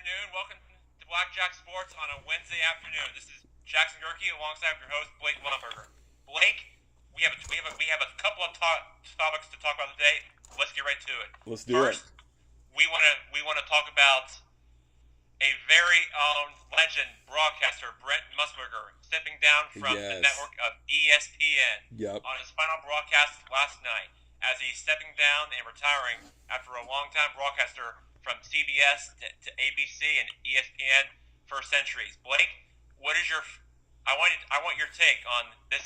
afternoon. Welcome to Blackjack Sports on a Wednesday afternoon. This is Jackson Gerke alongside your host Blake Lumberger. Blake, we have a couple of topics to talk about today. Let's get right to it. Let's do it. First, we want to talk about a very legend broadcaster, Brent Musburger, stepping down from the network of ESPN on his final broadcast last night, as he's stepping down and retiring after a long-time broadcaster from CBS to ABC and ESPN for centuries. Blake, what is your? I want your take on this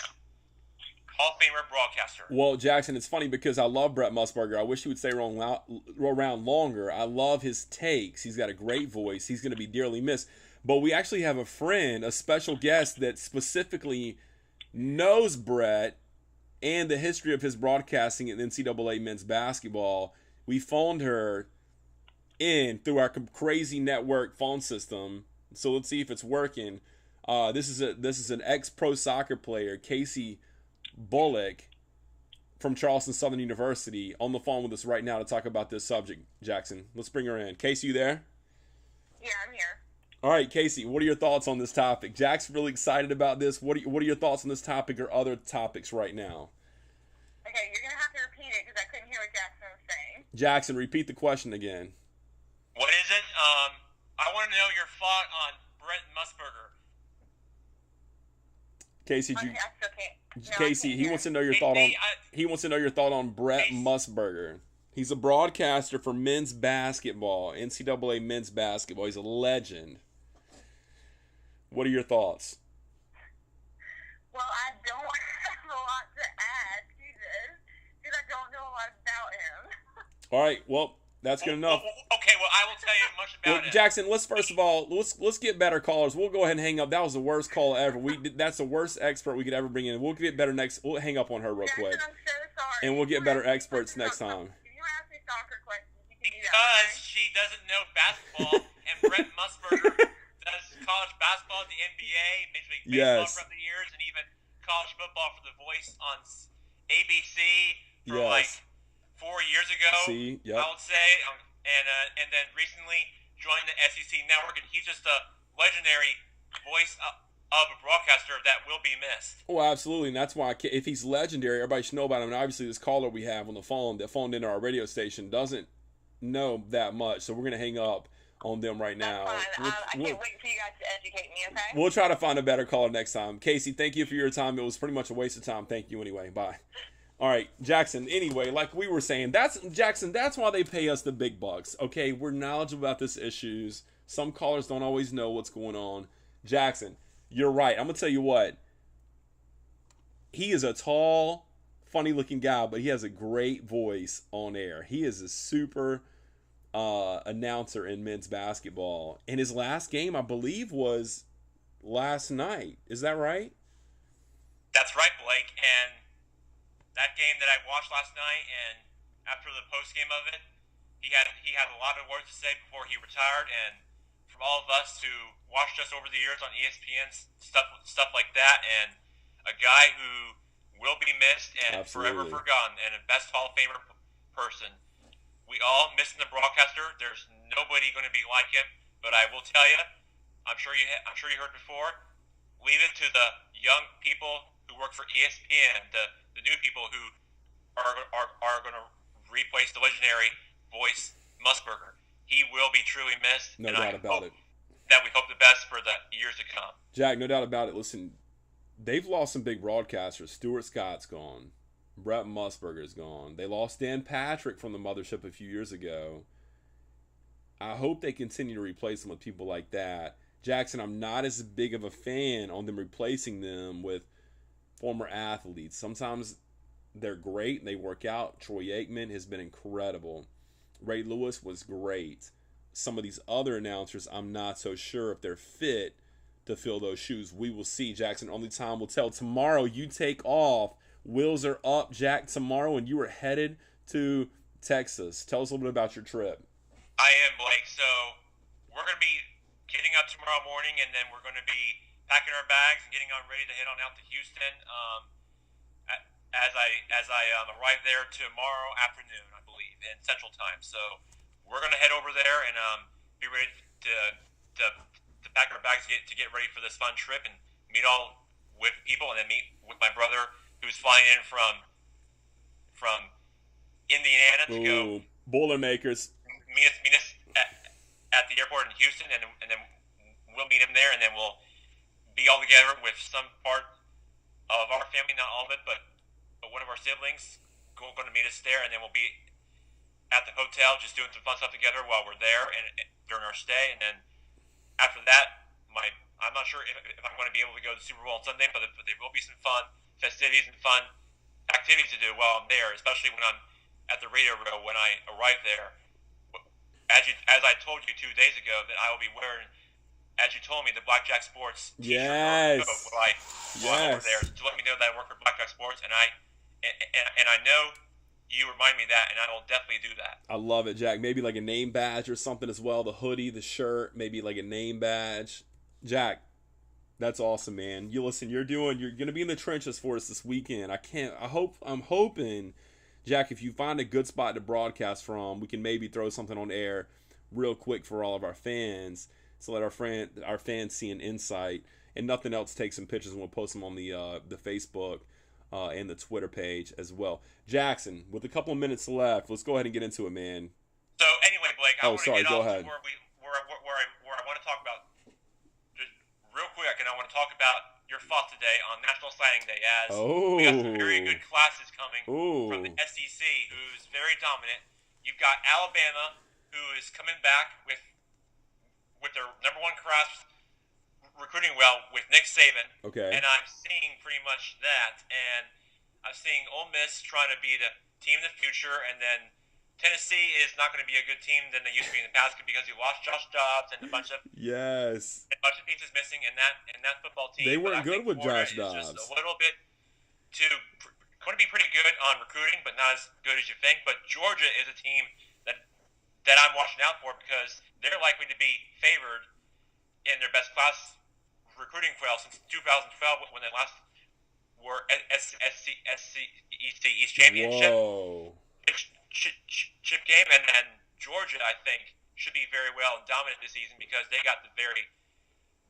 Hall of Famer broadcaster. Well, Jackson, it's funny because I love Brett Musburger. I wish he would stay around longer. I love his takes. He's got a great voice. He's going to be dearly missed. But we actually have a friend, a special guest that specifically knows Brett and the history of his broadcasting in NCAA men's basketball. We phoned her in through our crazy network phone system. So let's see if it's working. This is an ex-pro soccer player, Casey Bullock, from Charleston Southern University, on the phone with us right now to talk about this subject. Jackson, let's bring her in. Casey, you there? Yeah, I'm here. All right, Casey, what are your thoughts on this topic? Jack's really excited about this. What are your thoughts on this topic or other topics right now? Okay, you're going to have to repeat it because I couldn't hear what Jackson was saying. Jackson, repeat the question again. What is it? I want to know your thought on Brent Musburger. Casey, Casey, he wants to know your thought on. He wants to know your thought on Brett Musburger. He's a broadcaster for men's basketball, NCAA men's basketball. He's a legend. What are your thoughts? Well, I don't have a lot to add to this because I don't know a lot about him. All right, well, that's good enough. Okay, well, I will tell you much about it. Jackson, let's first of all let's get better callers. We'll go ahead and hang up. That was the worst call ever. That's the worst expert we could ever bring in. We'll get better next. We'll hang up on her real quick. I'm so sorry. And we'll get better experts next time. If you ask me soccer questions, you can do that. Because she doesn't know basketball, and Brent Musburger does college basketball at the NBA, Major League Baseball from the years, and even college football for The Voice on ABC for like 4 years ago. I would say, and then recently joined the SEC network, and he's just a legendary voice of a broadcaster that will be missed. Oh, absolutely, and that's why if he's legendary, everybody should know about him. And obviously, this caller we have on the phone that phoned into our radio station doesn't know that much, so we're gonna hang up on them right now. That's fine. I can't wait for you guys to educate me. Okay. We'll try to find a better caller next time. Casey, thank you for your time. It was pretty much a waste of time. Thank you anyway. Bye. All right, Jackson, anyway, like we were saying, that's why they pay us the big bucks, okay? We're knowledgeable about these issues. Some callers don't always know what's going on. Jackson, you're right. I'm going to tell you what. He is a tall, funny-looking guy, but he has a great voice on air. He is a super announcer in men's basketball. And his last game, I believe, was last night. Is that right? That's right, Blake, and that game that I watched last night, and after the post game of it, he had a lot of words to say before he retired. And from all of us who watched us over the years on ESPN, stuff like that, and a guy who will be missed and forever forgotten, and a best Hall of Famer person. We all miss the broadcaster. There's nobody going to be like him. But I will tell you, I'm sure you heard before. Leave it to the young people who work for ESPN, the new people who are going to replace the legendary voice Musburger. He will be truly missed. No doubt about it. That we hope the best for the years to come. Jack, no doubt about it. Listen, they've lost some big broadcasters. Stuart Scott's gone. Brett Musburger's gone. They lost Dan Patrick from the mothership a few years ago. I hope they continue to replace them with people like that. Jackson, I'm not as big of a fan on them replacing them with former athletes. Sometimes they're great and they work out. Troy Aikman has been incredible. Ray Lewis was great. Some of these other announcers, I'm not so sure if they're fit to fill those shoes. We will see, Jackson. Only time will tell. Tomorrow you take off. Wheels are up, Jack, tomorrow, and you are headed to Texas. Tell us a little bit about your trip. I am, Blake. So we're going to be getting up tomorrow morning, and then we're going to be packing our bags and getting on ready to head on out to Houston. As I arrive there tomorrow afternoon, I believe, in Central Time. So we're going to head over there and be ready to pack our bags to get ready for this fun trip and meet all with people, and then meet with my brother who's flying in from Indiana to go Boilermakers. meet us at the airport in Houston, and then we'll meet him there, and then we'll be all together with some part of our family, not all of it, but one of our siblings going to meet us there, and then we'll be at the hotel just doing some fun stuff together while we're there and during our stay, and then after that, I'm not sure if I'm going to be able to go to the Super Bowl on Sunday, but there will be some fun festivities and fun activities to do while I'm there, especially when I'm at the radio row when I arrive there. As I told you 2 days ago, that I will be wearing, as you told me, the Blackjack Sports t-shirt. Yes. While over there to let me know that I work for Blackjack Sports, and I know you remind me of that, and I will definitely do that. I love it, Jack. Maybe like a name badge or something as well. The hoodie, the shirt, maybe like a name badge. Jack, that's awesome, man. You're gonna be in the trenches for us this weekend. I'm hoping, Jack, if you find a good spot to broadcast from, we can maybe throw something on air real quick for all of our fans, so let our fans see an insight, and nothing else, take some pictures and we'll post them on the Facebook and the Twitter page as well. Jackson, with a couple of minutes left, let's go ahead and get into it, man. So anyway, Blake, I want to get go off ahead. to where I want to talk about just real quick, and I want to talk about your thoughts today on National Signing Day, as we got some very good classes coming from the SEC, who's very dominant. You've got Alabama, who is coming back with their number one class recruiting well with Nick Saban. Okay. And I'm seeing pretty much that, and I'm seeing Ole Miss trying to be the team of the future, and then Tennessee is not going to be a good team than they used to be in the past because you lost Josh Dobbs and a bunch of pieces missing in that football team. They weren't good with Florida Josh Dobbs. Just a little bit going to be pretty good on recruiting, but not as good as you think. But Georgia is a team that I'm watching out for because they're likely to be favored in their best class recruiting class since 2012 when they last were SEC East Championship. Whoa. Chip game, and then Georgia, I think, should be very well and dominant this season because they got the very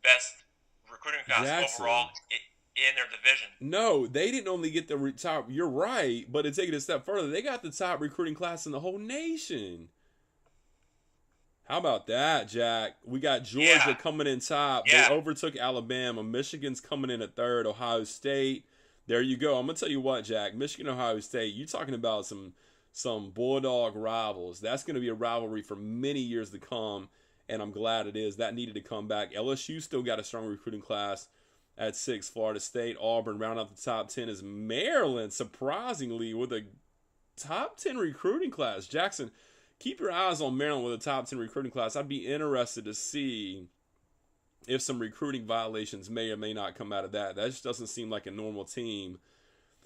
best recruiting class overall in their division. No, they didn't only get the top. You're right, but to take it a step further, they got the top recruiting class in the whole nation. How about that, Jack? We got Georgia coming in top. Yeah. They overtook Alabama. Michigan's coming in at third. Ohio State. There you go. I'm gonna tell you what, Jack. Michigan, Ohio State. You're talking about some Bulldog rivals. That's going to be a rivalry for many years to come, and I'm glad it is. That needed to come back. LSU still got a strong recruiting class at 6. Florida State, Auburn, round out the top 10 is Maryland, surprisingly, with a top 10 recruiting class. Jackson, keep your eyes on Maryland with a top 10 recruiting class. I'd be interested to see if some recruiting violations may or may not come out of that. That just doesn't seem like a normal team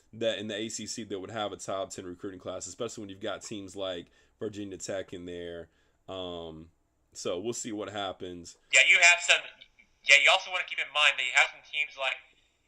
that in the ACC that would have a top 10 recruiting class, especially when you've got teams like Virginia Tech in there. So we'll see what happens. Yeah, you have some. Yeah, you also want to keep in mind that you have some teams like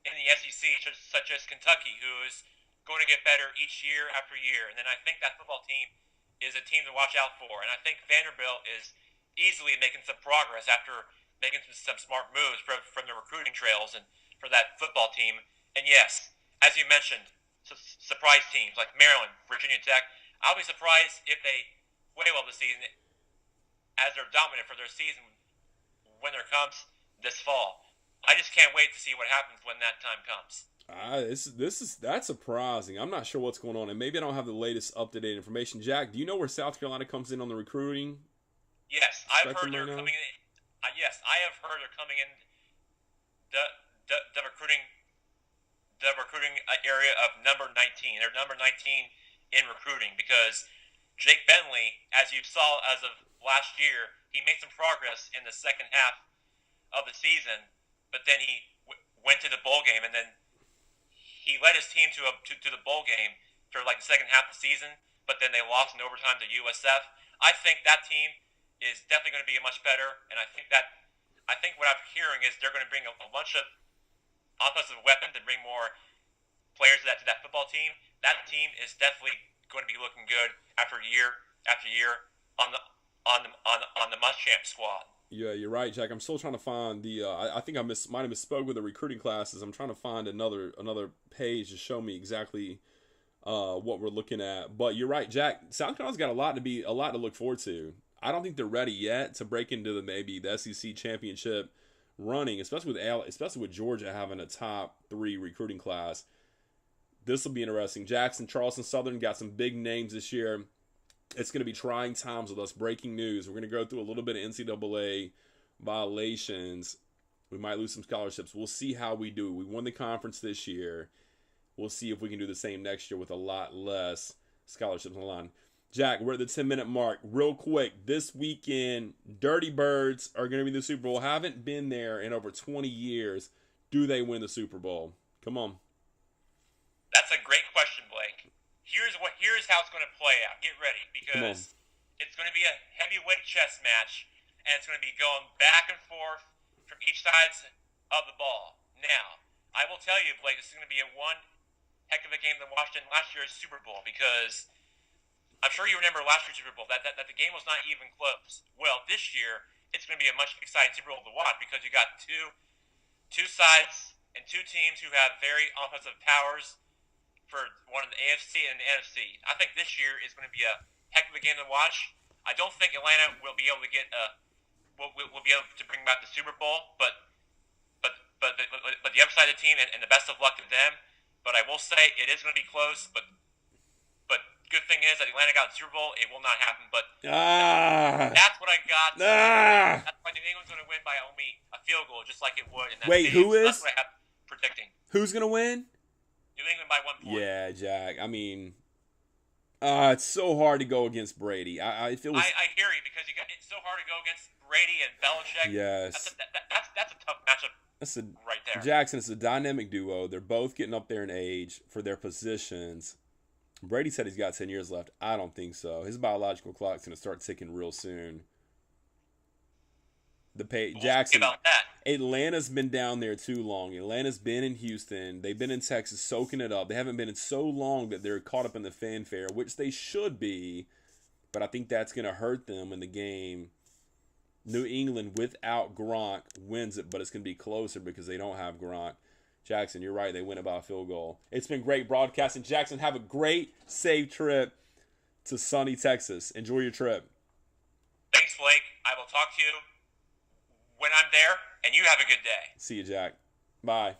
in the SEC, such as Kentucky, who is going to get better each year after year. And then I think that football team is a team to watch out for. And I think Vanderbilt is easily making some progress after making some smart moves from the recruiting trails and for that football team. And yes, as you mentioned, surprise teams like Maryland, Virginia Tech. I'll be surprised if they play well this season, as they're dominant for their season when there comes this fall. I just can't wait to see what happens when that time comes. That's surprising. I'm not sure what's going on, and maybe I don't have the latest up-to-date information. Jack, do you know where South Carolina comes in on the recruiting? Yes, I've heard they're coming in. Yes, I have heard they're coming in the recruiting area of number 19. They're number 19 in recruiting because Jake Bentley, as you saw as of last year, he made some progress in the second half of the season, but then he went to the bowl game, and then he led his team to the bowl game for like the second half of the season, but then they lost in overtime to USF. I think that team is definitely going to be much better, and I think what I'm hearing is they're going to bring a bunch of offensive weapons and bring more players to that football team. That team is definitely going to be looking good after year on the Muschamp squad. Yeah, you're right, Jack. I'm still trying to find the. I think might have misspoke with the recruiting classes. I'm trying to find another page to show me exactly what we're looking at. But you're right, Jack. South Carolina's got a lot to look forward to. I don't think they're ready yet to break into the SEC championship running, especially with Georgia having a top 3 recruiting class. This will be interesting. Jackson, Charleston Southern got some big names this year. It's going to be trying times with us. Breaking news. We're going to go through a little bit of NCAA violations. We might lose some scholarships. We'll see how we do. We won the conference this year. We'll see if we can do the same next year with a lot less scholarships on the line. Jack, we're at the 10-minute mark. Real quick, this weekend, Dirty Birds are going to be in the Super Bowl. Haven't been there in over 20 years. Do they win the Super Bowl? Come on. That's a great question, Blake. Here's how it's going to play out. Get ready, because it's going to be a heavyweight chess match, and it's going to be going back and forth from each side of the ball. Now, I will tell you, Blake, this is going to be one heck of a game than Washington last year's Super Bowl, because I'm sure you remember last year's Super Bowl, that the game was not even close. Well, this year, it's going to be a much exciting Super Bowl to watch, because you got two sides and two teams who have very offensive powers for one of the AFC and the NFC. I think this year is going to be a heck of a game to watch. I don't think Atlanta will be able to get will be able to bring back the Super Bowl, but the upside of the team, and the best of luck to them. But I will say it is going to be close. But good thing is that Atlanta got the Super Bowl. It will not happen. But that's what I got. That's why New England's going to win by only a field goal, just like it would in that Wait, game. who is? That's what I have predicting. Who's going to win? New England by 1 point. Yeah, Jack. I mean, it's so hard to go against Brady. I hear you, because it's so hard to go against Brady and Belichick. Yes. That's a tough matchup right there. Jackson, it's a dynamic duo. They're both getting up there in age for their positions. Brady said he's got 10 years left. I don't think so. His biological clock's going to start ticking real soon. Jackson, about that. Atlanta's been down there too long. Atlanta's been in Houston. They've been in Texas soaking it up. They haven't been in so long that they're caught up in the fanfare, which they should be. But I think that's going to hurt them in the game. New England without Gronk wins it, but it's going to be closer because they don't have Gronk. Jackson, you're right. They win it by a field goal. It's been great broadcasting. Jackson, have a great, safe trip to sunny Texas. Enjoy your trip. Thanks, Blake. I will talk to you when I'm there, and you have a good day. See you, Jack. Bye.